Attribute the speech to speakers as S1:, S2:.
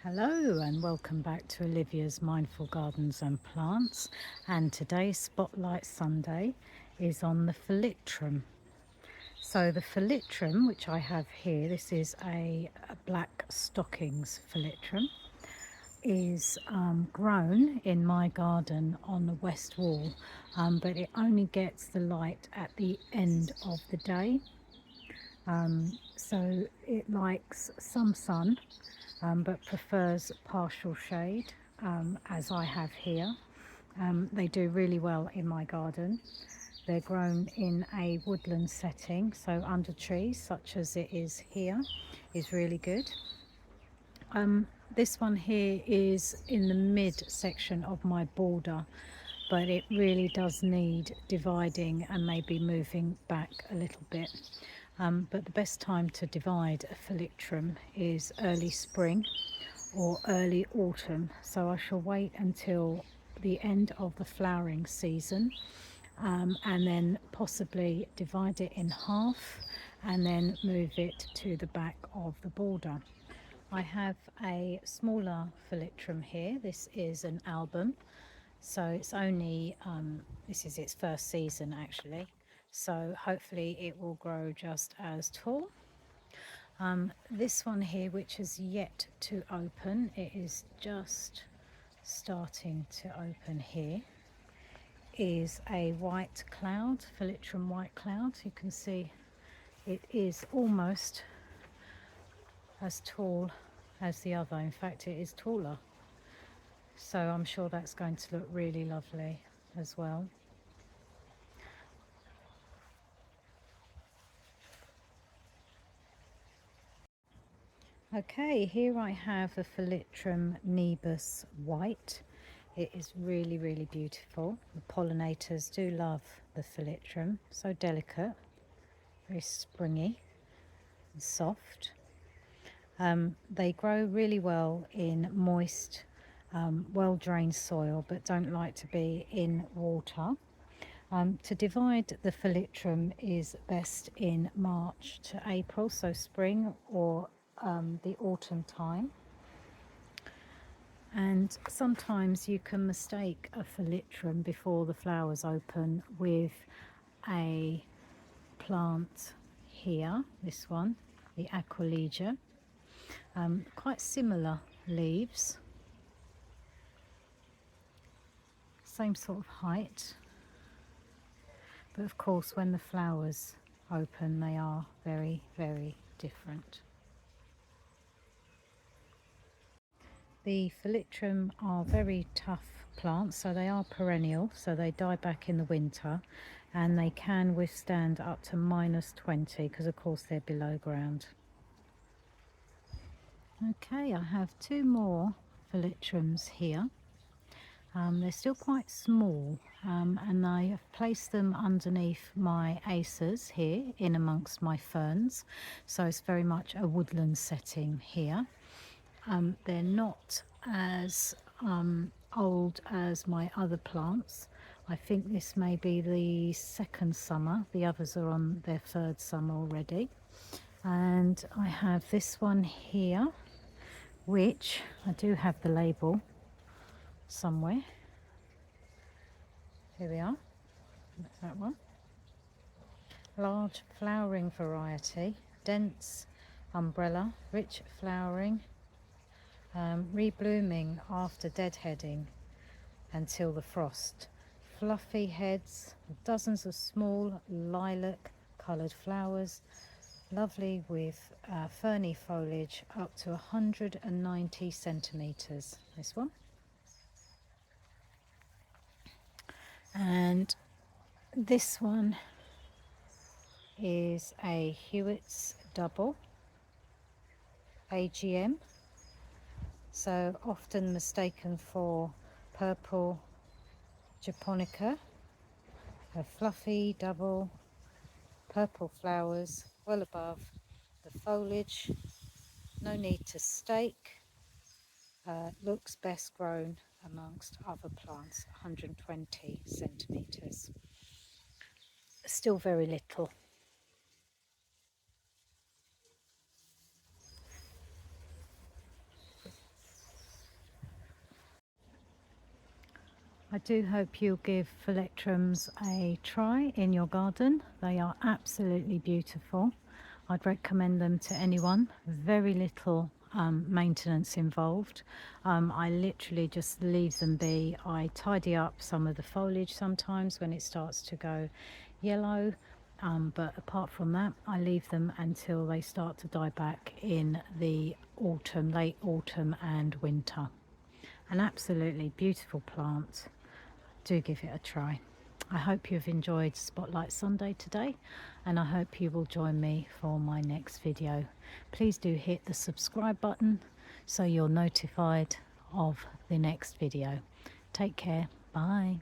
S1: Hello and welcome back to Olivia's Mindful Gardens and Plants, and today's Spotlight Sunday is on the Thalictum. So the Thalictum, which I have here, this is a black stockings Thalictum, is grown in my garden on the west wall, but it only gets the light at the end of the day. So it likes some sun, but prefers partial shade, as I have here. They do really well in my garden. They're grown in a woodland setting, so under trees such as it is here is really good. This one here is in the mid section of my border, but it really does need dividing and maybe moving back a little bit. But the best time to divide a Thalictum is early spring or early autumn, so I shall wait until the end of the flowering season, and then possibly divide it in half and then move it to the back of the border. I have a smaller Thalictum here. This is an album, so it's only this is its first season actually, so hopefully it will grow just as tall. This one here, which has yet to open, it is just starting to open here, is a white cloud, Thalictum white cloud. You can see it is almost as tall as the other. In fact, it is taller. So I'm sure that's going to look really lovely as well. Okay, here I have a Thalictum Nebus white. It is really beautiful. The pollinators do love the Thalictum, so delicate, very springy and soft. They grow really well in moist, well-drained soil, but don't like to be in water. To divide the Thalictum is best in March to April, so spring or the autumn time. And sometimes you can mistake a Thalictum before the flowers open with a plant here, this one, the Aquilegia. Quite similar leaves, same sort of height, but of course when the flowers open they are very different. The Thalictum are very tough plants, so they are perennial, so they die back in the winter, and they can withstand up to -20 because of course they're below ground. Okay, I have two more Thalictums here. They're still quite small, and I have placed them underneath my acers here in amongst my ferns, so it's very much a woodland setting here. They're not as old as my other plants. I think this may be the second summer, the others are on their third summer already. And I have this one here, which I do have the label somewhere. Here we are. That's that one. Large flowering variety, dense umbrella, rich flowering, reblooming after deadheading until the frost. Fluffy heads, dozens of small lilac coloured flowers, lovely with ferny foliage up to 190 centimetres. This one. And this one is a Hewitt's double AGM, so often mistaken for purple japonica. A fluffy double, purple flowers well above the foliage, no need to stake, looks best grown amongst other plants, 120 centimetres. Still very little. I do hope you'll give Thalictrums a try in your garden. They are absolutely beautiful. I'd recommend them to anyone. Very little maintenance involved. I literally just leave them be. I tidy up some of the foliage sometimes when it starts to go yellow, but apart from that I leave them until they start to die back in the autumn, late autumn and winter. An absolutely beautiful plant. Do give it a try. I hope you've enjoyed Spotlight Sunday today, and I hope you will join me for my next video. Please do hit the subscribe button so you're notified of the next video. Take care. Bye.